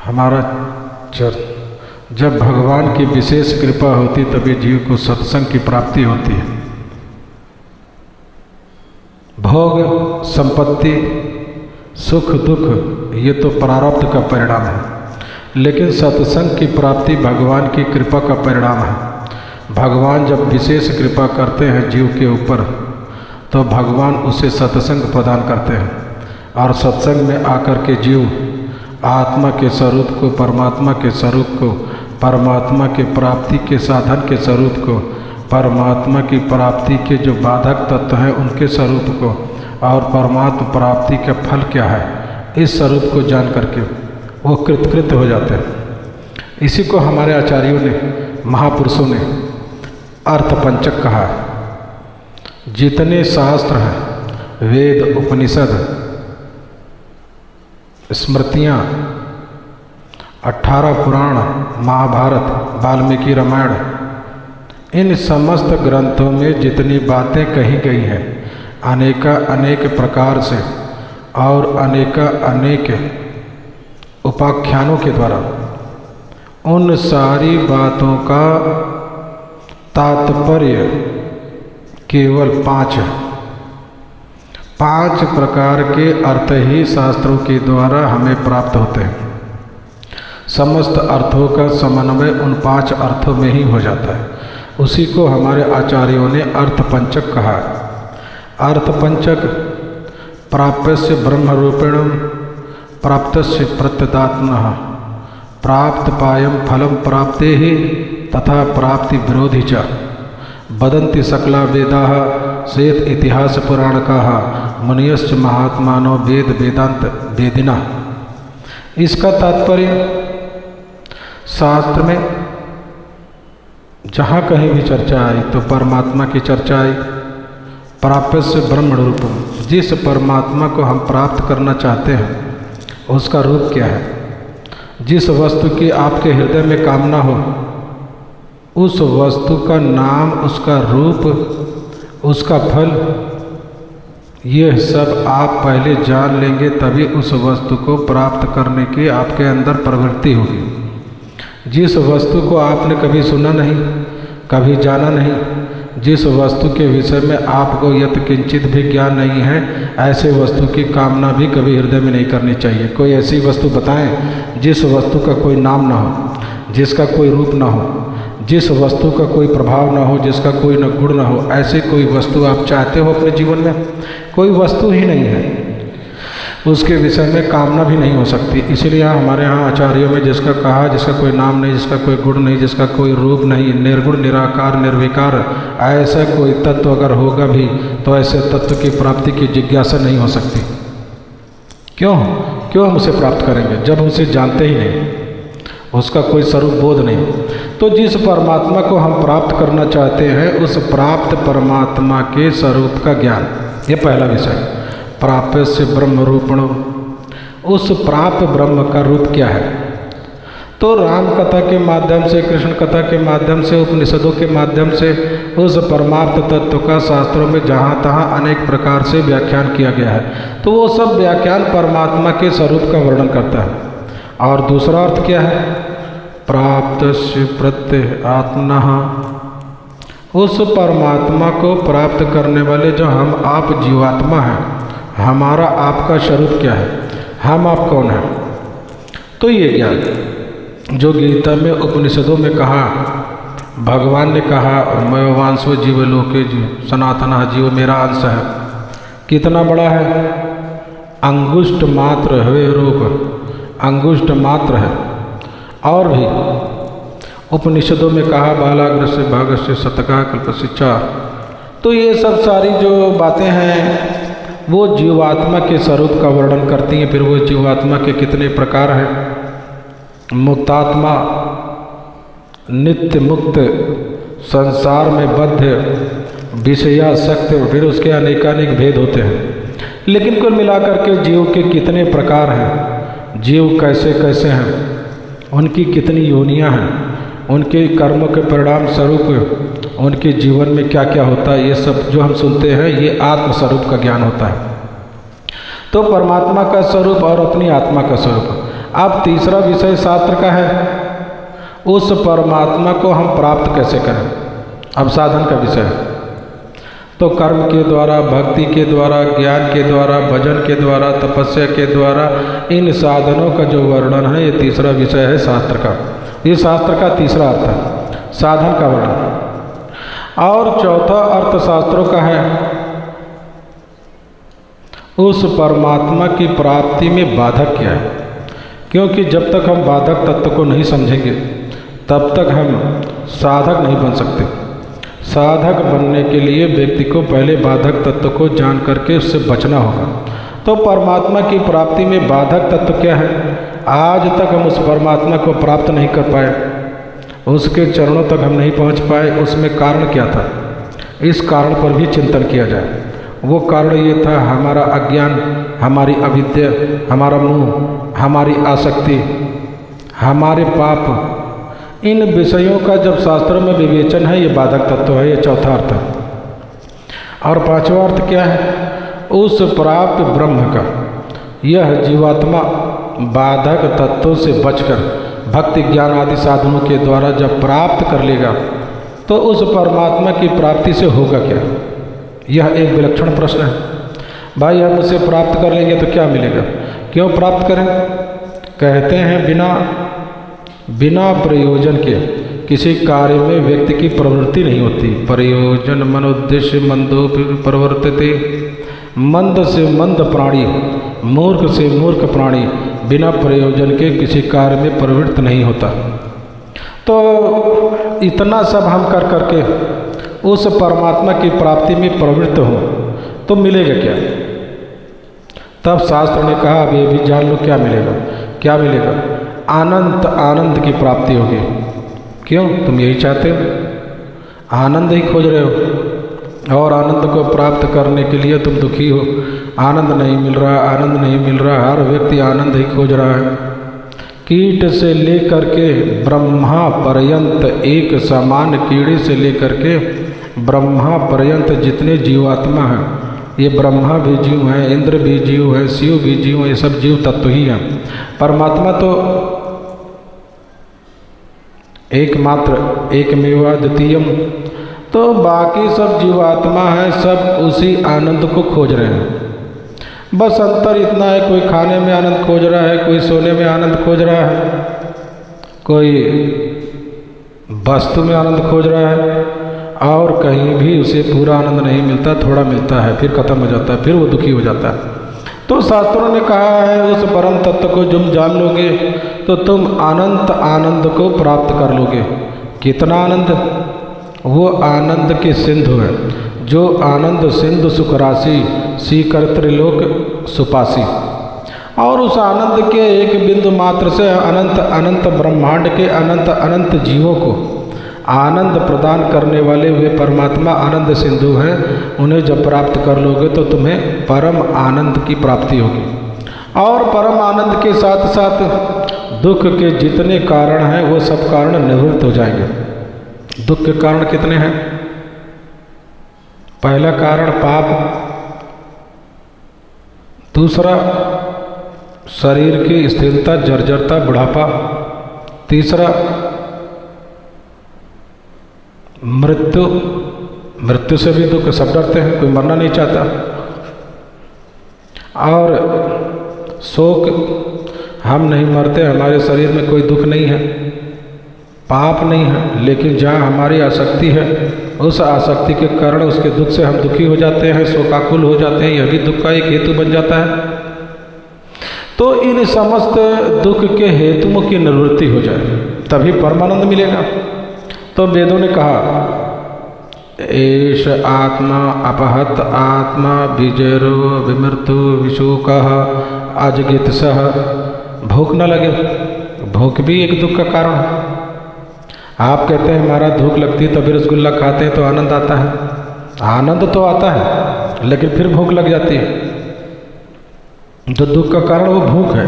हमारा जब भगवान की विशेष कृपा होती तभी जीव को सत्संग की प्राप्ति होती है। भोग, संपत्ति, सुख, दुख ये तो प्रारब्ध का परिणाम है, लेकिन सत्संग की प्राप्ति भगवान की कृपा का परिणाम है। भगवान जब विशेष कृपा करते हैं जीव के ऊपर तो भगवान उसे सत्संग प्रदान करते हैं, और सत्संग में आकर के जीव आत्मा के स्वरूप को, परमात्मा के स्वरूप को, परमात्मा के प्राप्ति के साधन के स्वरूप को, परमात्मा की प्राप्ति के जो बाधक तत्व हैं उनके स्वरूप को, और परमात्मा प्राप्ति का फल क्या है इस स्वरूप को जान करके वो कृतकृत हो जाते हैं। इसी को हमारे आचार्यों ने, महापुरुषों ने अर्थपंचक कहा है। जितने शास्त्र हैं, वेद, उपनिषद, स्मृतियाँ, 18 पुराण, महाभारत, वाल्मीकि रामायण, इन समस्त ग्रंथों में जितनी बातें कही गई हैं अनेक प्रकार से और अनेक उपाख्यानों के द्वारा, उन सारी बातों का तात्पर्य केवल 5 है। 5 प्रकार के अर्थ ही शास्त्रों के द्वारा हमें प्राप्त होते हैं। समस्त अर्थों का समन्वय उन 5 अर्थों में ही हो जाता है। उसी को हमारे आचार्यों ने अर्थपंचक कहा है। अर्थपंचक प्राप्यस्य ब्रह्मरूपेण प्राप्तस्य प्रत्यदात्मनः प्राप्त पायम फलम प्राप्ते ही तथा प्राप्ति विरोधी च वदन्ति सकला वेदाः श्वेत इतिहास पुराणकाः मुनियश्च महात्मानो वेद वेदांत वेदिना। इसका तात्पर्य शास्त्र में जहाँ कहीं भी चर्चा आई तो परमात्मा की चर्चा आई। प्राप्यस्य ब्रह्म रूपम, जिस परमात्मा को हम प्राप्त करना चाहते हैं उसका रूप क्या है। जिस वस्तु की आपके हृदय में कामना हो उस वस्तु का नाम, उसका रूप, उसका फल, ये सब आप पहले जान लेंगे तभी उस वस्तु को प्राप्त करने की आपके अंदर प्रवृत्ति होगी। जिस वस्तु को आपने कभी सुना नहीं, कभी जाना नहीं, जिस वस्तु के विषय में आपको यत किंचित भी ज्ञान नहीं है, ऐसे वस्तु की कामना भी कभी हृदय में नहीं करनी चाहिए। कोई ऐसी वस्तु बताएं जिस वस्तु का कोई नाम ना हो, जिसका कोई रूप ना हो, जिस वस्तु का कोई प्रभाव ना हो, जिसका कोई न गुण ना हो, ऐसे कोई वस्तु आप चाहते हो अपने जीवन में? कोई वस्तु ही नहीं है, उसके विषय में कामना भी नहीं हो सकती। इसीलिए हमारे यहाँ आचार्यों में जिसका कहा, जिसका कोई नाम नहीं, जिसका कोई गुण नहीं, जिसका कोई रूप नहीं, निर्गुण, निराकार, निर्विकार, ऐसा कोई तत्व अगर होगा भी तो ऐसे तत्व की प्राप्ति की जिज्ञासा नहीं हो सकती। क्यों हम उसे प्राप्त करेंगे जब उसे जानते ही नहीं, उसका कोई स्वरूप बोध नहीं। तो जिस परमात्मा को हम प्राप्त करना चाहते हैं उस प्राप्त परमात्मा के स्वरूप का ज्ञान, ये पहला विषय। प्राप्य से ब्रह्म रूपणो, उस प्राप्त ब्रह्म का रूप क्या है। तो राम कथा के माध्यम से, कृष्ण कथा के माध्यम से, उपनिषदों के माध्यम से उस परमार्थ तत्व का शास्त्रों में जहाँ तहाँ अनेक प्रकार से व्याख्यान किया गया है। तो वो सब व्याख्यान परमात्मा के स्वरूप का वर्णन करता है। और दूसरा अर्थ क्या है? प्राप्तस्य प्रत्यय आत्मनः, उस परमात्मा को प्राप्त करने वाले जो हम आप जीवात्मा हैं, हमारा आपका स्वरूप क्या है, हम आप कौन हैं। तो ये ज्ञान जो गीता में, उपनिषदों में कहा, भगवान ने कहा मैं वांसो जीवलोके सनातन जीव मेरा अंश है, कितना बड़ा है? अंगुष्ठ मात्र है रूप, अंगुष्ठ मात्र है। और भी उपनिषदों में कहा बालाग्र से भाग से शतका कल्पशिक्षा। तो ये सब सारी जो बातें हैं वो जीवात्मा के स्वरूप का वर्णन करती हैं। फिर वो जीवात्मा के कितने प्रकार हैं, मुक्तात्मा, नित्य मुक्त, संसार में बद्ध, विषयासक्त, फिर उसके अनेकानेक भेद होते हैं। लेकिन कुल मिलाकर के जीव के कितने प्रकार हैं, जीव कैसे कैसे हैं, उनकी कितनी योनियां हैं, उनके कर्मों के परिणाम स्वरूप उनके जीवन में क्या क्या होता है, ये सब जो हम सुनते हैं ये आत्म स्वरूप का ज्ञान होता है। तो परमात्मा का स्वरूप और अपनी आत्मा का स्वरूप, अब तीसरा विषय शास्त्र का है, उस परमात्मा को हम प्राप्त कैसे करें। अब साधन का विषय है, तो कर्म के द्वारा, भक्ति के द्वारा, ज्ञान के द्वारा, भजन के द्वारा, तपस्या के द्वारा, इन साधनों का जो वर्णन है, ये तीसरा विषय है शास्त्र का। ये शास्त्र का तीसरा अर्थ है, साधन का वर्णन। और चौथा अर्थ शास्त्रों का है, उस परमात्मा की प्राप्ति में बाधक क्या है। क्योंकि जब तक हम बाधक तत्व को नहीं समझेंगे तब तक हम साधक नहीं बन सकते। साधक बनने के लिए व्यक्ति को पहले बाधक तत्व को जान करके उससे बचना होगा। तो परमात्मा की प्राप्ति में बाधक तत्व क्या है? आज तक हम उस परमात्मा को प्राप्त नहीं कर पाए, उसके चरणों तक हम नहीं पहुंच पाए। उसमें कारण क्या था? इस कारण पर भी चिंतन किया जाए। वो कारण ये था, हमारा अज्ञान, हमारी अविद्या, हमारा मोह, हमारी आसक्ति, हमारे पाप। इन विषयों का जब शास्त्रों में विवेचन है, ये बाधक तत्व है। ये चौथा अर्थ है। और पांचवा अर्थ क्या है? उस प्राप्त ब्रह्म का यह जीवात्मा बाधक तत्वों से बचकर भक्ति ज्ञान आदि साधनों के द्वारा जब प्राप्त कर लेगा तो उस परमात्मा की प्राप्ति से होगा क्या? यह एक विलक्षण प्रश्न है। भाई, हम उसे प्राप्त कर लेंगे तो क्या मिलेगा? क्यों प्राप्त करें? कहते हैं बिना प्रयोजन के किसी कार्य में व्यक्ति की प्रवृत्ति नहीं होती। प्रयोजन मनोद्देश्य मंदोपि प्रवर्तते। मंद से मंद प्राणी, मूर्ख से मूर्ख प्राणी बिना प्रयोजन के किसी कार्य में प्रवृत्त नहीं होता। तो इतना सब हम कर करके उस परमात्मा की प्राप्ति में प्रवृत्त हो तो मिलेगा क्या? तब शास्त्र ने कहा, अब ये भी जान लो क्या मिलेगा। क्या मिलेगा? अनंत आनंद की प्राप्ति होगी। क्यों? तुम यही चाहते हो, आनंद ही खोज रहे हो, और आनंद को प्राप्त करने के लिए तुम दुखी हो। आनंद नहीं मिल रहा, आनंद नहीं मिल रहा। हर व्यक्ति आनंद ही खोज रहा है। कीट से लेकर के ब्रह्मा पर्यंत, एक समान कीड़े से लेकर के ब्रह्मा पर्यंत जितने जीवात्मा हैं, ये ब्रह्मा भी जीव हैं, इंद्र भी जीव है, शिव भी जीव है, ये सब जीव तत्व ही हैं। परमात्मा तो एकमात्र, एकमेवा द्वितीयम। तो बाकी सब जीवात्मा है, सब उसी आनंद को खोज रहे हैं। बस अंतर इतना है, कोई खाने में आनंद खोज रहा है, कोई सोने में आनंद खोज रहा है, कोई वस्तु में आनंद खोज रहा है, और कहीं भी उसे पूरा आनंद नहीं मिलता, थोड़ा मिलता है, फिर खत्म हो जाता है, फिर वो दुखी हो जाता है। तो शास्त्रों ने कहा है, उस परम तत्व को तुम जान लोगे तो तुम अनंत आनंद को प्राप्त कर लोगे। कितना आनंद? वो आनंद के सिंधु है, जो आनंद सिंधु सुख राशि, सीकर त्रिलोक सुपासी। और उस आनंद के एक बिंदु मात्र से अनंत अनंत ब्रह्मांड के अनंत अनंत जीवों को आनंद प्रदान करने वाले वे परमात्मा आनंद सिंधु हैं। उन्हें जब प्राप्त कर लोगे तो तुम्हें परम आनंद की प्राप्ति होगी। और परम आनंद के साथ साथ दुख के जितने कारण हैं वो सब कारण निवृत्त हो जाएंगे। दुख के कारण कितने हैं? पहला कारण पाप, दूसरा शरीर की स्थिरता, जर्जरता, बुढ़ापा, तीसरा मृत्यु। मृत्यु से भी दुख, सब डरते हैं, कोई मरना नहीं चाहता। और शोक, हम नहीं मरते, हमारे शरीर में कोई दुख नहीं है, पाप नहीं है, लेकिन जहाँ हमारी आसक्ति है उस आसक्ति के कारण उसके दुख से हम दुखी हो जाते हैं, शोकाकुल हो जाते हैं। यह भी दुख का एक हेतु बन जाता है। तो इन समस्त दुख के हेतुओं की निवृत्ति हो जाए तभी परमानंद मिलेगा। तो वेदों ने कहा, एष आत्मा अपहत आत्मा विजरो विमृत्यु विशोकः अजगितसः। भूख न लगे, भूख भी एक दुख का कारण है। आप कहते हैं हमारा भूख लगती है तभी रसगुल्ला खाते हैं तो आनंद आता है। आनंद तो आता है लेकिन फिर भूख लग जाती है। तो दुख का कारण वो भूख है।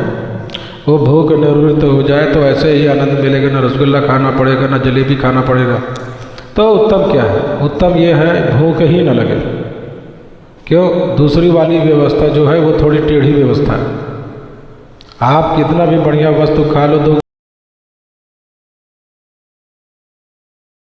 वो भूख निवृत्त हो जाए तो ऐसे ही आनंद मिलेगा, ना रसगुल्ला खाना पड़ेगा, ना जलेबी खाना पड़ेगा। तो उत्तम क्या है? उत्तम ये है भूख ही न लगे। क्यों? दूसरी वाली व्यवस्था जो है वो थोड़ी टेढ़ी व्यवस्था है। आप कितना भी बढ़िया वस्तु खा लो,